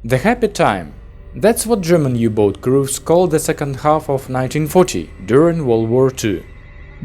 The happy time. That's what German U-boat crews called the second half of 1940, during World War II.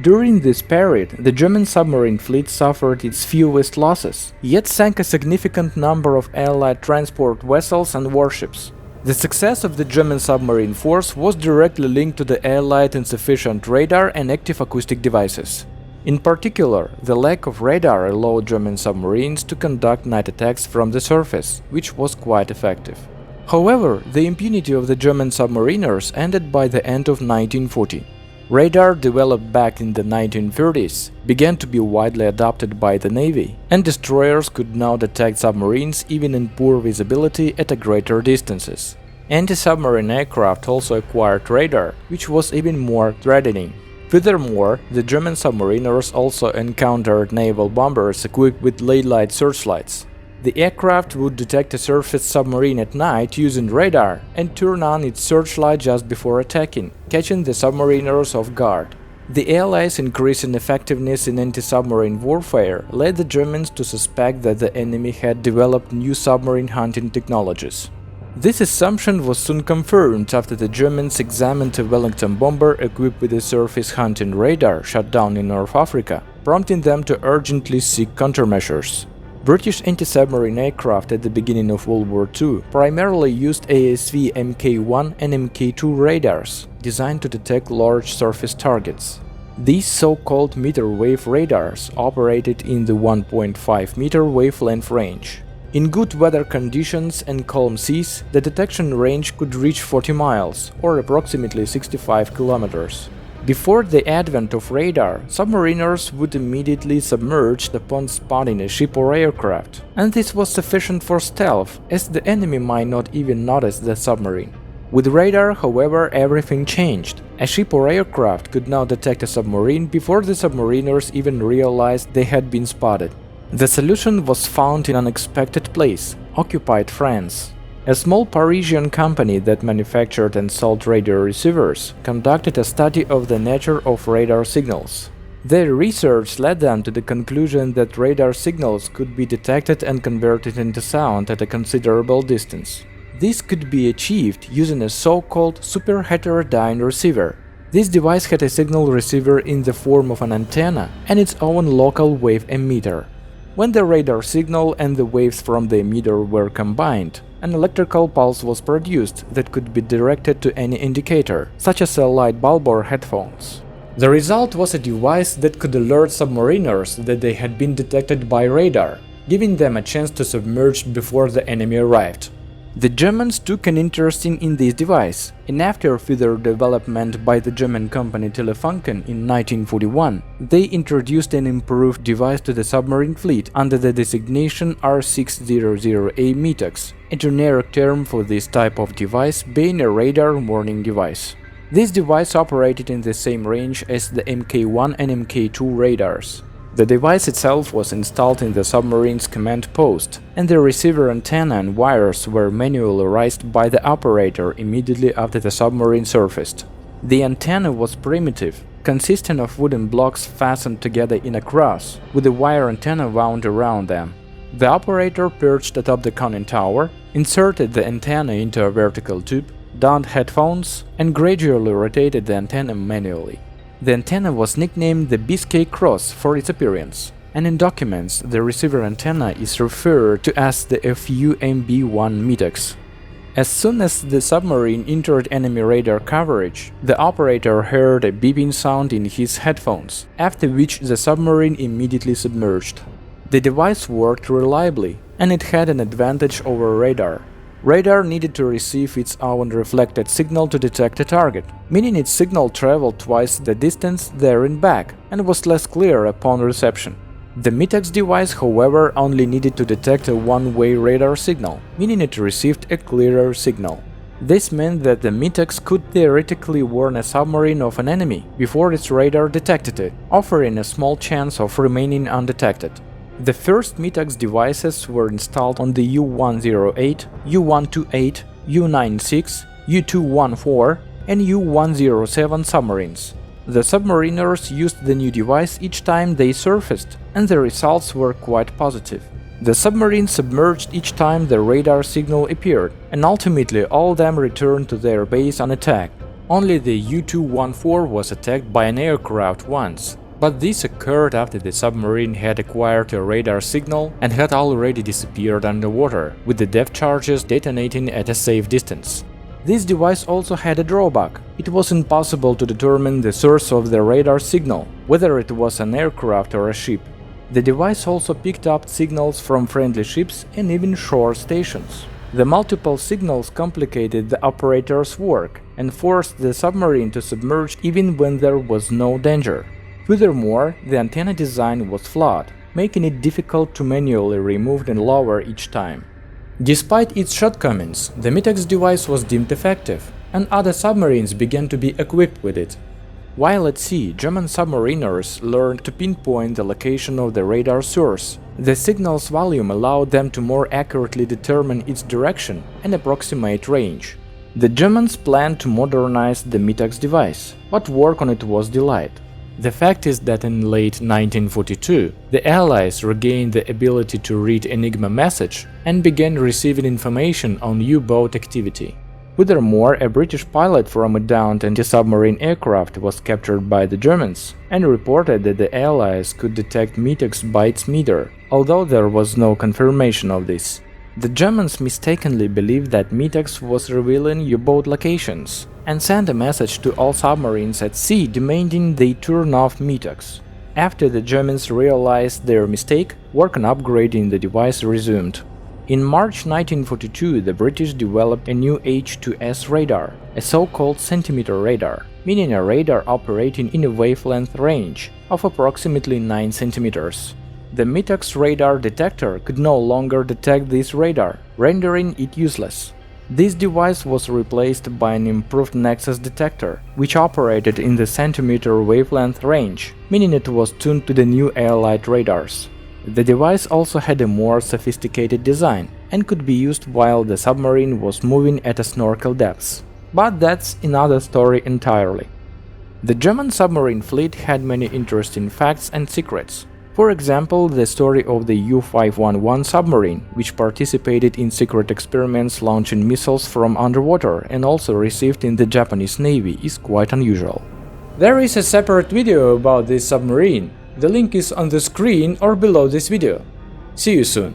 During this period, the German submarine fleet suffered its fewest losses, yet sank a significant number of Allied transport vessels and warships. The success of the German submarine force was directly linked to the Allied insufficient radar and active acoustic devices. In particular, the lack of radar allowed German submarines to conduct night attacks from the surface, which was quite effective. However, the impunity of the German submariners ended by the end of 1940. Radar, developed back in the 1930s, began to be widely adopted by the Navy, and destroyers could now detect submarines even in poor visibility at greater distances. Anti-submarine aircraft also acquired radar, which was even more threatening. Furthermore, the German submariners also encountered naval bombers equipped with late-light searchlights. The aircraft would detect a surface submarine at night using radar and turn on its searchlight just before attacking, catching the submariners off guard. The Allies' increasing effectiveness in anti-submarine warfare led the Germans to suspect that the enemy had developed new submarine hunting technologies. This assumption was soon confirmed after the Germans examined a Wellington bomber equipped with a surface hunting radar shut down in North Africa, prompting them to urgently seek countermeasures. British anti-submarine aircraft at the beginning of World War II primarily used ASV Mk1 and Mk2 radars, designed to detect large surface targets. These so-called meter-wave radars operated in the 1.5-meter wavelength range. In good weather conditions and calm seas, the detection range could reach 40 miles, or approximately 65 kilometers. Before the advent of radar, submariners would immediately submerge upon spotting a ship or aircraft, and this was sufficient for stealth, as the enemy might not even notice the submarine. With radar, however, everything changed. A ship or aircraft could now detect a submarine before the submariners even realized they had been spotted. The solution was found in an unexpected place – occupied France. A small Parisian company that manufactured and sold radar receivers conducted a study of the nature of radar signals. Their research led them to the conclusion that radar signals could be detected and converted into sound at a considerable distance. This could be achieved using a so-called super heterodyne receiver. This device had a signal receiver in the form of an antenna and its own local wave emitter. When the radar signal and the waves from the emitter were combined, an electrical pulse was produced that could be directed to any indicator, such as a light bulb or headphones. The result was a device that could alert submariners that they had been detected by radar, giving them a chance to submerge before the enemy arrived. The Germans took an interest in this device, and after further development by the German company Telefunken in 1941, they introduced an improved device to the submarine fleet under the designation R600A Metox, a generic term for this type of device being a radar warning device. This device operated in the same range as the Mk1 and Mk2 radars. The device itself was installed in the submarine's command post, and the receiver antenna and wires were manually raised by the operator immediately after the submarine surfaced. The antenna was primitive, consisting of wooden blocks fastened together in a cross, with a wire antenna wound around them. The operator perched atop the conning tower, inserted the antenna into a vertical tube, donned headphones, and gradually rotated the antenna manually. The antenna was nicknamed the Biscay Cross for its appearance, and in documents the receiver antenna is referred to as the Fu Mb1 Metox. As soon as the submarine entered enemy radar coverage, the operator heard a beeping sound in his headphones, after which the submarine immediately submerged. The device worked reliably, and it had an advantage over radar. Radar needed to receive its own reflected signal to detect a target, meaning its signal traveled twice the distance there and back and was less clear upon reception. The Metox device, however, only needed to detect a one-way radar signal, meaning it received a clearer signal. This meant that the Metox could theoretically warn a submarine of an enemy before its radar detected it, offering a small chance of remaining undetected. The first Metox devices were installed on the U-108, U-128, U-96, U-214 and U-107 submarines. The submariners used the new device each time they surfaced, and the results were quite positive. The submarine submerged each time the radar signal appeared, and ultimately all of them returned to their base unattacked. Only the U-214 was attacked by an aircraft once, but this occurred after the submarine had acquired a radar signal and had already disappeared underwater, with the depth charges detonating at a safe distance. This device also had a drawback. It was impossible to determine the source of the radar signal, whether it was an aircraft or a ship. The device also picked up signals from friendly ships and even shore stations. The multiple signals complicated the operator's work and forced the submarine to submerge even when there was no danger. Furthermore, the antenna design was flawed, making it difficult to manually remove and lower each time. Despite its shortcomings, the Metox device was deemed effective, and other submarines began to be equipped with it. While at sea, German submariners learned to pinpoint the location of the radar source. The signal's volume allowed them to more accurately determine its direction and approximate range. The Germans planned to modernize the Metox device, but work on it was delayed. The fact is that in late 1942, the Allies regained the ability to read Enigma message and began receiving information on U-boat activity. Furthermore, a British pilot from a downed anti-submarine aircraft was captured by the Germans and reported that the Allies could detect Metox by its meter, although there was no confirmation of this. The Germans mistakenly believed that Metox was revealing U-boat locations and sent a message to all submarines at sea demanding they turn off Metox. After the Germans realized their mistake, work on upgrading the device resumed. In March 1942, the British developed a new H2S radar, a so-called centimeter radar, meaning a radar operating in a wavelength range of approximately 9 centimeters. The Metox radar detector could no longer detect this radar, rendering it useless. This device was replaced by an improved Nexus detector, which operated in the centimeter wavelength range, meaning it was tuned to the new Allied radars. The device also had a more sophisticated design and could be used while the submarine was moving at a snorkel depths. But that's another story entirely. The German submarine fleet had many interesting facts and secrets. For example, the story of the U-511 submarine, which participated in secret experiments launching missiles from underwater and also received in the Japanese Navy, is quite unusual. There is a separate video about this submarine. The link is on the screen or below this video. See you soon!